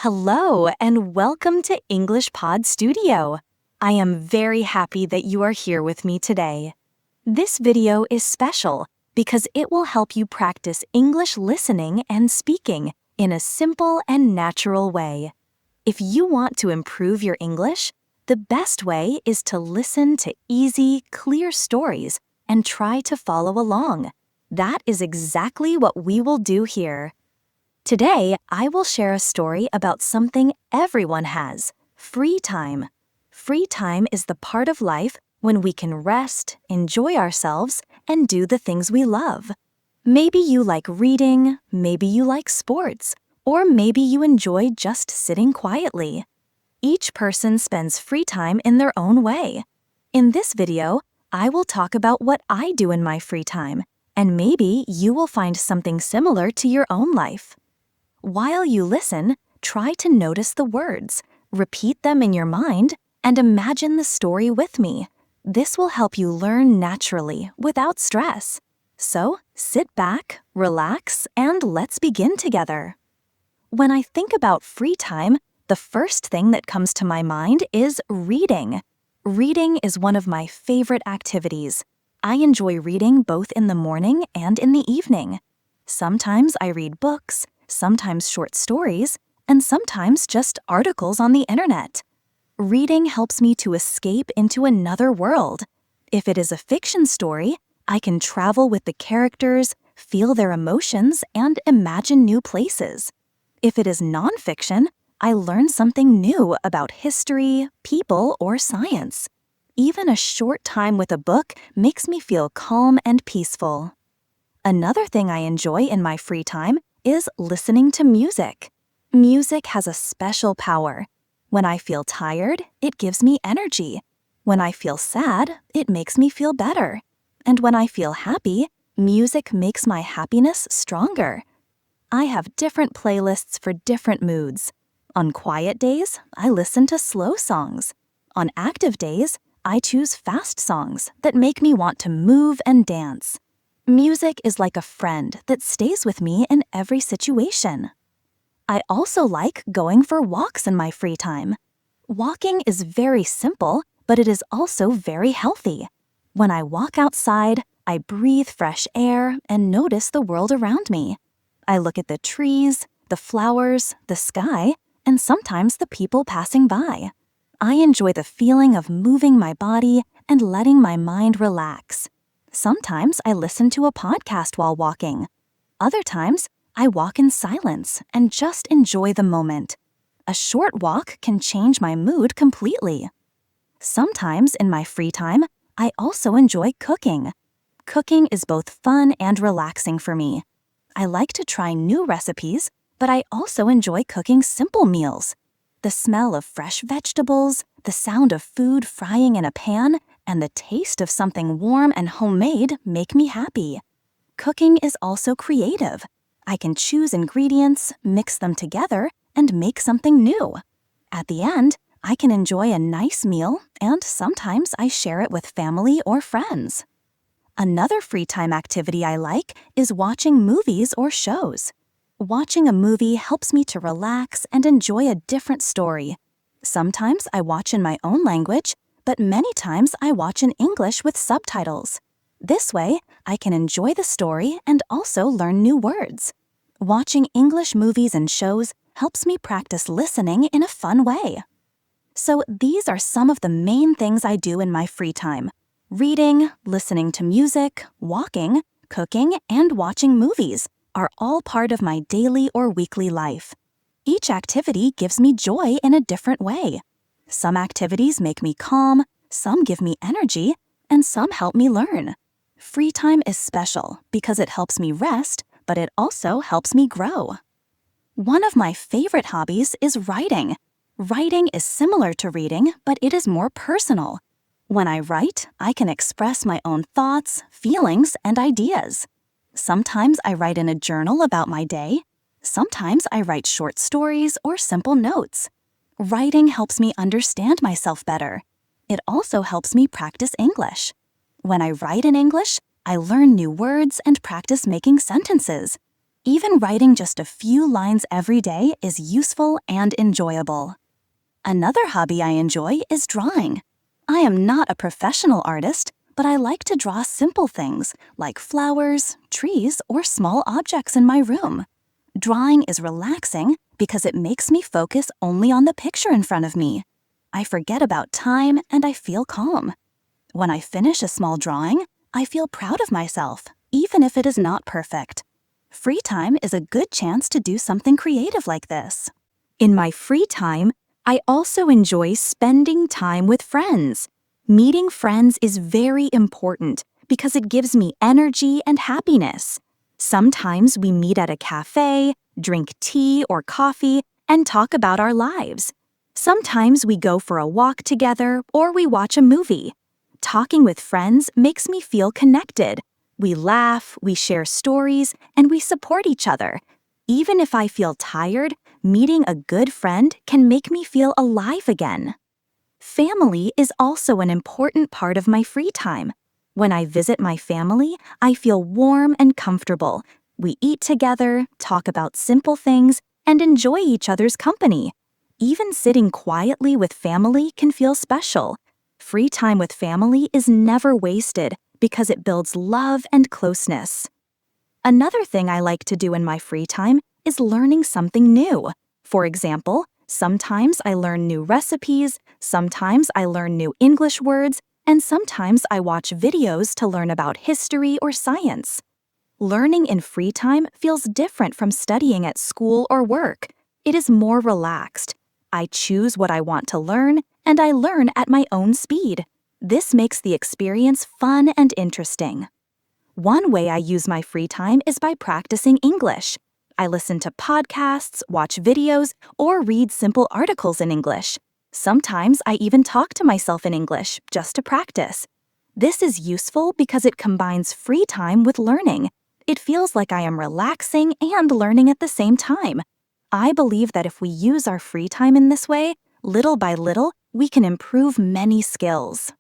Hello and welcome to EnglishPod Studio. I am very happy that you are here with me today. This video is special because it will help you practice English listening and speaking in a simple and natural way. If you want to improve your English, the best way is to listen to easy, clear stories and try to follow along. That is exactly what we will do here. Today, I will share a story about something everyone has: free time. Free time is the part of life when we can rest, enjoy ourselves, and do the things we love. Maybe you like reading, maybe you like sports, or maybe you enjoy just sitting quietly. Each person spends free time in their own way. In this video, I will talk about what I do in my free time, and maybe you will find something similar to your own life. While you listen, try to notice the words, repeat them in your mind, and imagine the story with me. This will help you learn naturally without stress. So, sit back, relax, and let's begin together. When I think about free time, the first thing that comes to my mind is reading. Reading is one of my favorite activities. I enjoy reading both in the morning and in the evening. Sometimes I read books, sometimes short stories, and sometimes just articles on the internet. Reading helps me to escape into another world. If it is a fiction story, I can travel with the characters, feel their emotions, and imagine new places. If it is nonfiction, I learn something new about history, people, or science. Even a short time with a book makes me feel calm and peaceful. Another thing I enjoy in my free time is listening to music. Music has a special power. When I feel tired, it gives me energy. When I feel sad, it makes me feel better. And when I feel happy, music makes my happiness stronger. I have different playlists for different moods. On quiet days, I listen to slow songs. On active days, I choose fast songs that make me want to move and dance. Music is like a friend that stays with me in every situation. I also like going for walks in my free time. Walking is very simple, but it is also very healthy. When I walk outside, I breathe fresh air and notice the world around me. I look at the trees, the flowers, the sky, and sometimes the people passing by. I enjoy the feeling of moving my body and letting my mind relax. Sometimes I listen to a podcast while walking. Other times, I walk in silence and just enjoy the moment. A short walk can change my mood completely. Sometimes in my free time, I also enjoy cooking. Cooking is both fun and relaxing for me. I like to try new recipes, but I also enjoy cooking simple meals. The smell of fresh vegetables, the sound of food frying in a pan, and the taste of something warm and homemade make me happy. Cooking is also creative. I can choose ingredients, mix them together, and make something new. At the end, I can enjoy a nice meal, and sometimes I share it with family or friends. Another free time activity I like is watching movies or shows. Watching a movie helps me to relax and enjoy a different story. Sometimes I watch in my own language, but many times I watch in English with subtitles. This way, I can enjoy the story and also learn new words. Watching English movies and shows helps me practice listening in a fun way. So these are some of the main things I do in my free time: reading, listening to music, walking, cooking, and watching movies are all part of my daily or weekly life. Each activity gives me joy in a different way. Some activities make me calm, some give me energy, and some help me learn. Free time is special because it helps me rest, but it also helps me grow. One of my favorite hobbies is writing. Writing is similar to reading, but it is more personal. When I write, I can express my own thoughts, feelings, and ideas. Sometimes I write in a journal about my day. Sometimes I write short stories or simple notes. Writing helps me understand myself better. It also helps me practice English. When I write in English, I learn new words and practice making sentences. Even writing just a few lines every day is useful and enjoyable. Another hobby I enjoy is drawing. I am not a professional artist, but I like to draw simple things like flowers, trees, or small objects in my room. Drawing is relaxing because it makes me focus only on the picture in front of me. I forget about time and I feel calm. When I finish a small drawing, I feel proud of myself, even if it is not perfect. Free time is a good chance to do something creative like this. In my free time, I also enjoy spending time with friends. Meeting friends is very important because it gives me energy and happiness. Sometimes we meet at a cafe, drink tea or coffee, and talk about our lives. Sometimes we go for a walk together or we watch a movie. Talking with friends makes me feel connected. We laugh, we share stories, and we support each other. Even if I feel tired, meeting a good friend can make me feel alive again. Family is also an important part of my free time. When I visit my family, I feel warm and comfortable. We eat together, talk about simple things, and enjoy each other's company. Even sitting quietly with family can feel special. Free time with family is never wasted because it builds love and closeness. Another thing I like to do in my free time is learning something new. For example, sometimes I learn new recipes, sometimes I learn new English words, and sometimes I watch videos to learn about history or science. Learning in free time feels different from studying at school or work. It is more relaxed. I choose what I want to learn, and I learn at my own speed. This makes the experience fun and interesting. One way I use my free time is by practicing English. I listen to podcasts, watch videos, or read simple articles in English. Sometimes I even talk to myself in English just to practice. This is useful because it combines free time with learning. It feels like I am relaxing and learning at the same time. I believe that if we use our free time in this way, little by little, we can improve many skills.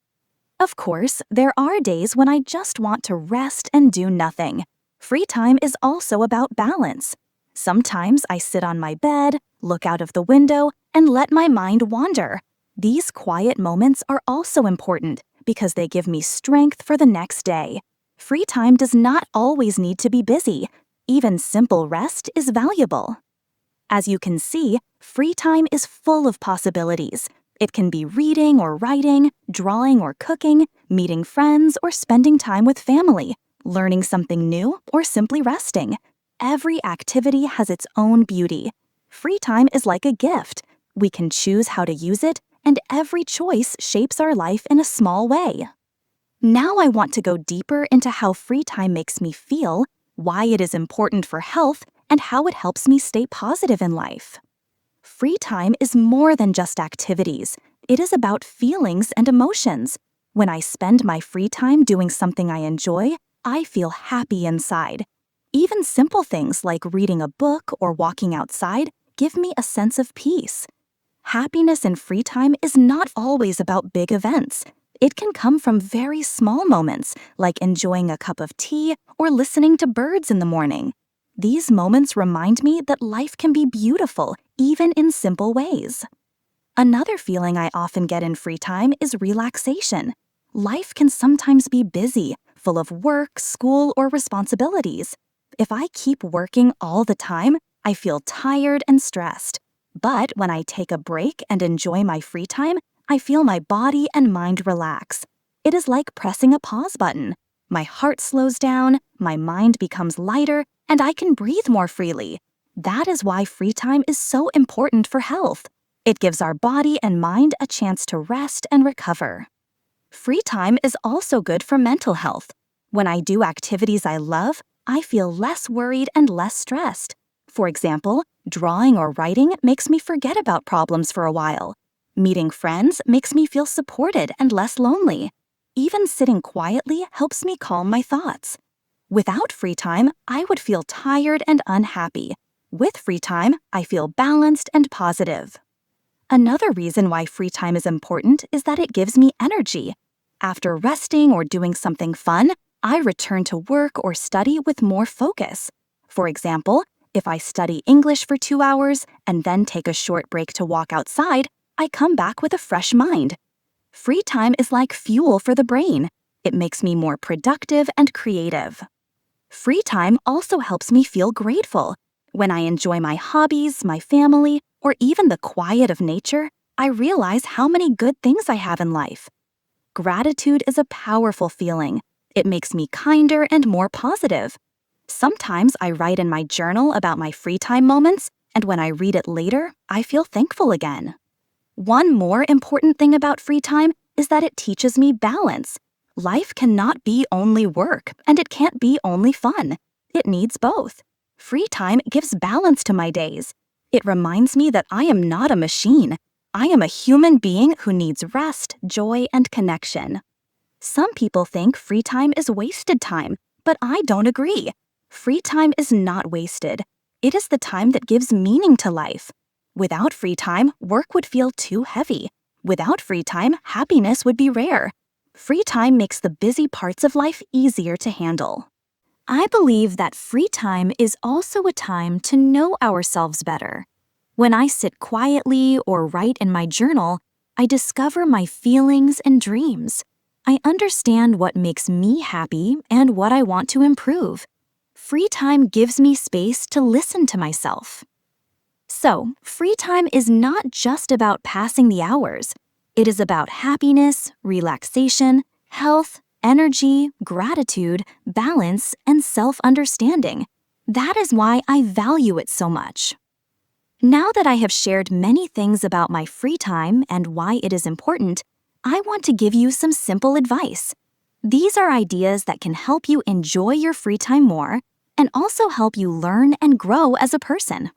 Of course, there are days when I just want to rest and do nothing. Free time is also about balance. Sometimes I sit on my bed, look out of the window, and let my mind wander. These quiet moments are also important because they give me strength for the next day. Free time does not always need to be busy. Even simple rest is valuable. As you can see, free time is full of possibilities. It can be reading or writing, drawing or cooking, meeting friends or spending time with family, learning something new or simply resting. Every activity has its own beauty. Free time is like a gift. We can choose how to use it, and every choice shapes our life in a small way. Now I want to go deeper into how free time makes me feel, why it is important for health, and how it helps me stay positive in life. Free time is more than just activities. It is about feelings and emotions. When I spend my free time doing something I enjoy, I feel happy inside. Even simple things like reading a book or walking outside give me a sense of peace. Happiness in free time is not always about big events. It can come from very small moments, like enjoying a cup of tea or listening to birds in the morning. These moments remind me that life can be beautiful, even in simple ways. Another feeling I often get in free time is relaxation. Life can sometimes be busy, full of work, school, or responsibilities. If I keep working all the time, I feel tired and stressed. But when I take a break and enjoy my free time, I feel my body and mind relax. It is like pressing a pause button. My heart slows down, my mind becomes lighter, and I can breathe more freely. That is why free time is so important for health. It gives our body and mind a chance to rest and recover. Free time is also good for mental health. When I do activities I love, I feel less worried and less stressed. For example, drawing or writing makes me forget about problems for a while. Meeting friends makes me feel supported and less lonely. Even sitting quietly helps me calm my thoughts. Without free time, I would feel tired and unhappy. With free time, I feel balanced and positive. Another reason why free time is important is that it gives me energy. After resting or doing something fun, I return to work or study with more focus. For example, if I study English for 2 hours and then take a short break to walk outside, I come back with a fresh mind. Free time is like fuel for the brain. It makes me more productive and creative. Free time also helps me feel grateful. When I enjoy my hobbies, my family, or even the quiet of nature, I realize how many good things I have in life. Gratitude is a powerful feeling. It makes me kinder and more positive. Sometimes I write in my journal about my free time moments, and when I read it later, I feel thankful again. One more important thing about free time is that it teaches me balance. Life cannot be only work, and it can't be only fun. It needs both. Free time gives balance to my days. It reminds me that I am not a machine. I am a human being who needs rest, joy, and connection. Some people think free time is wasted time, but I don't agree. Free time is not wasted. It is the time that gives meaning to life. Without free time, work would feel too heavy. Without free time, happiness would be rare. Free time makes the busy parts of life easier to handle. I believe that free time is also a time to know ourselves better. When I sit quietly or write in my journal, I discover my feelings and dreams. I understand what makes me happy and what I want to improve. Free time gives me space to listen to myself. So, free time is not just about passing the hours. It is about happiness, relaxation, health, energy, gratitude, balance, and self-understanding. That is why I value it so much. Now that I have shared many things about my free time and why it is important, I want to give you some simple advice. These are ideas that can help you enjoy your free time more and also help you learn and grow as a person.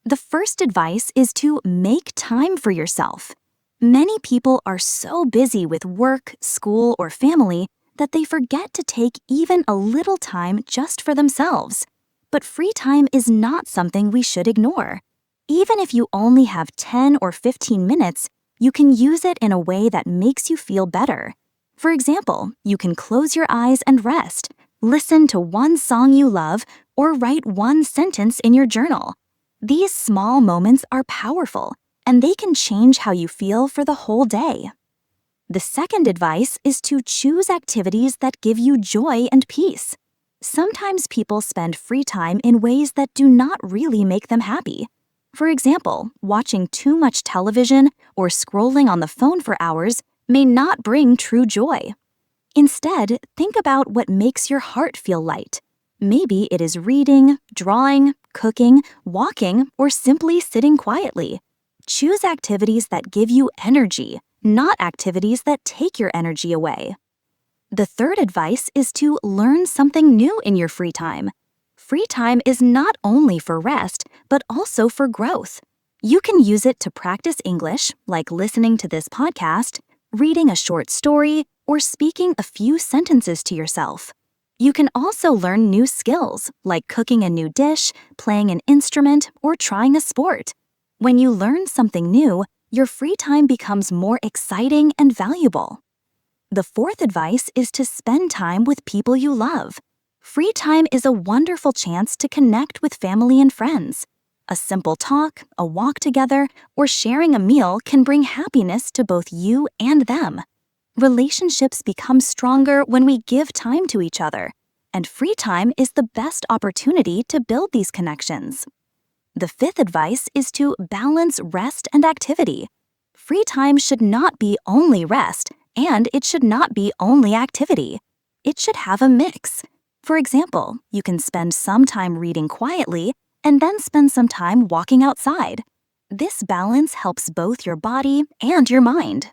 The first advice is to make time for yourself. Many people are so busy with work, school, or family that they forget to take even a little time just for themselves. But free time is not something we should ignore. Even if you only have 10 or 15 minutes, you can use it in a way that makes you feel better. For example, you can close your eyes and rest, listen to one song you love, or write one sentence in your journal. These small moments are powerful, and they can change how you feel for the whole day. The second advice is to choose activities that give you joy and peace. Sometimes people spend free time in ways that do not really make them happy. For example, watching too much television or scrolling on the phone for hours may not bring true joy. Instead, think about what makes your heart feel light. Maybe it is reading, drawing, cooking, walking, or simply sitting quietly. Choose activities that give you energy, not activities that take your energy away. The third advice is to learn something new in your free time. Free time is not only for rest, but also for growth. You can use it to practice English, like listening to this podcast, reading a short story, or speaking a few sentences to yourself. You can also learn new skills, like cooking a new dish, playing an instrument, or trying a sport. When you learn something new, your free time becomes more exciting and valuable. The fourth advice is to spend time with people you love. Free time is a wonderful chance to connect with family and friends. A simple talk, a walk together, or sharing a meal can bring happiness to both you and them. Relationships become stronger when we give time to each other, and free time is the best opportunity to build these connections. The fifth advice is to balance rest and activity. Free time should not be only rest, and it should not be only activity. It should have a mix. For example, you can spend some time reading quietly and then spend some time walking outside. This balance helps both your body and your mind.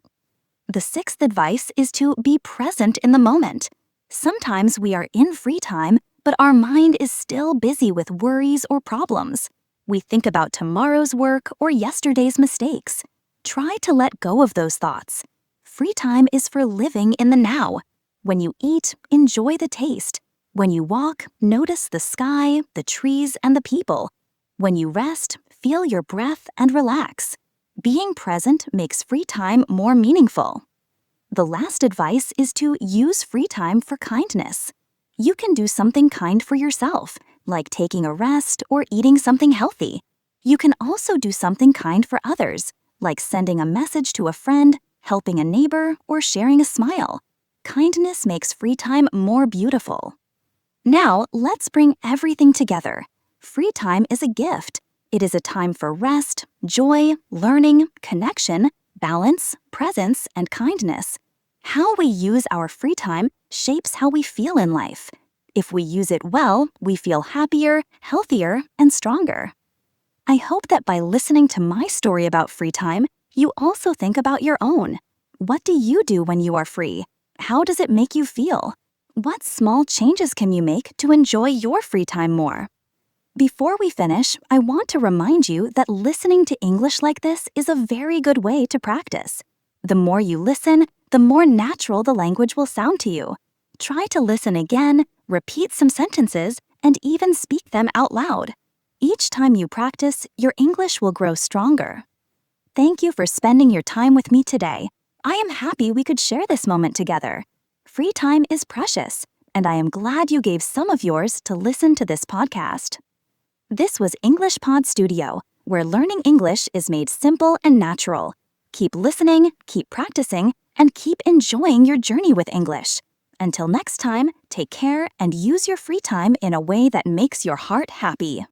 The sixth advice is to be present in the moment. Sometimes we are in free time, but our mind is still busy with worries or problems. We think about tomorrow's work or yesterday's mistakes. Try to let go of those thoughts. Free time is for living in the now. When you eat, enjoy the taste. When you walk, notice the sky, the trees, and the people. When you rest, feel your breath and relax. Being present makes free time more meaningful. The last advice is to use free time for kindness. You can do something kind for yourself, like taking a rest or eating something healthy. You can also do something kind for others, like sending a message to a friend, helping a neighbor, or sharing a smile. Kindness makes free time more beautiful. Now, let's bring everything together. Free time is a gift. It is a time for rest, joy, learning, connection, balance, presence, and kindness. How we use our free time shapes how we feel in life. If we use it well, we feel happier, healthier, and stronger. I hope that by listening to my story about free time, you also think about your own. What do you do when you are free? How does it make you feel? What small changes can you make to enjoy your free time more? Before we finish, I want to remind you that listening to English like this is a very good way to practice. The more you listen, the more natural the language will sound to you. Try to listen again, repeat some sentences, and even speak them out loud. Each time you practice, your English will grow stronger. Thank you for spending your time with me today. I am happy we could share this moment together. Free time is precious, and I am glad you gave some of yours to listen to this podcast. This was EnglishPod Studio, where learning English is made simple and natural. Keep listening, keep practicing, and keep enjoying your journey with English. Until next time, take care and use your free time in a way that makes your heart happy.